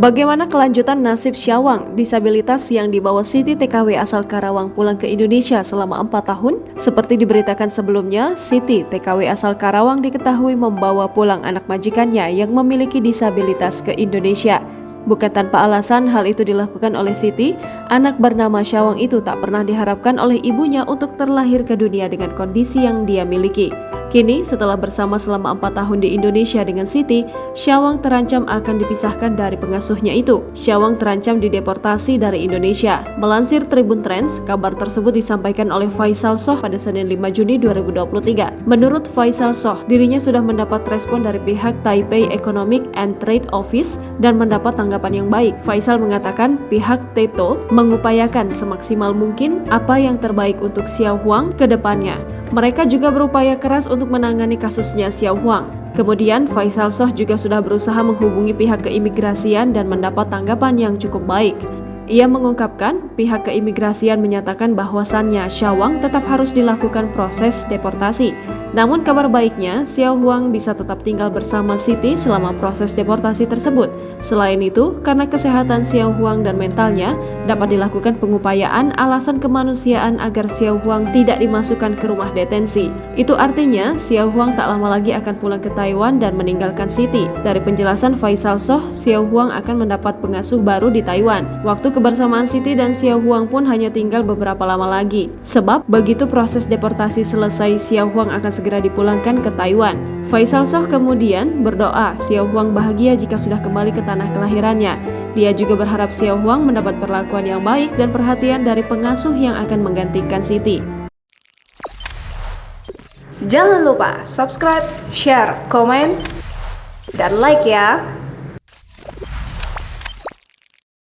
Bagaimana kelanjutan nasib Syawang, disabilitas yang dibawa Siti TKW asal Karawang pulang ke Indonesia selama 4 tahun? Seperti diberitakan sebelumnya, Siti TKW asal Karawang diketahui membawa pulang anak majikannya yang memiliki disabilitas ke Indonesia. Bukan tanpa alasan hal itu dilakukan oleh Siti, anak bernama Syawang itu tak pernah diharapkan oleh ibunya untuk terlahir ke dunia dengan kondisi yang dia miliki. Kini, setelah bersama selama 4 tahun di Indonesia dengan Siti, Syawang terancam akan dipisahkan dari pengasuhnya itu. Syawang terancam dideportasi dari Indonesia. Melansir Tribun Trends, kabar tersebut disampaikan oleh Faisal Soh pada Senin 5 Juni 2023. Menurut Faisal Soh, dirinya sudah mendapat respon dari pihak Taipei Economic and Trade Office dan mendapat tanggapan yang baik. Faisal mengatakan pihak TETO mengupayakan semaksimal mungkin apa yang terbaik untuk Xiao Huang ke depannya. Mereka juga berupaya keras untuk menangani kasusnya Xiao Huang. Kemudian, Faisal Soh juga sudah berusaha menghubungi pihak keimigrasian dan mendapat tanggapan yang cukup baik. Ia mengungkapkan pihak keimigrasian menyatakan bahwasannya Syawang tetap harus dilakukan proses deportasi. Namun kabar baiknya, Xiao Huang bisa tetap tinggal bersama Siti selama proses deportasi tersebut. Selain itu, karena kesehatan Xiao Huang dan mentalnya, dapat dilakukan pengupayaan alasan kemanusiaan agar Xiao Huang tidak dimasukkan ke rumah detensi. Itu artinya, Xiao Huang tak lama lagi akan pulang ke Taiwan dan meninggalkan Siti. Dari penjelasan Faisal Soh, Xiao Huang akan mendapat pengasuh baru di Taiwan. Waktu kebersamaan Siti dan Xiao Huang pun hanya tinggal beberapa lama lagi. Sebab, begitu proses deportasi selesai, Xiao Huang akan segera dipulangkan ke Taiwan. Faisal Soh kemudian berdoa Xiao Huang bahagia jika sudah kembali ke tanah kelahirannya. Dia juga berharap Xiao Huang mendapat perlakuan yang baik dan perhatian dari pengasuh yang akan menggantikan Siti. Jangan lupa subscribe, share, komen, dan like ya!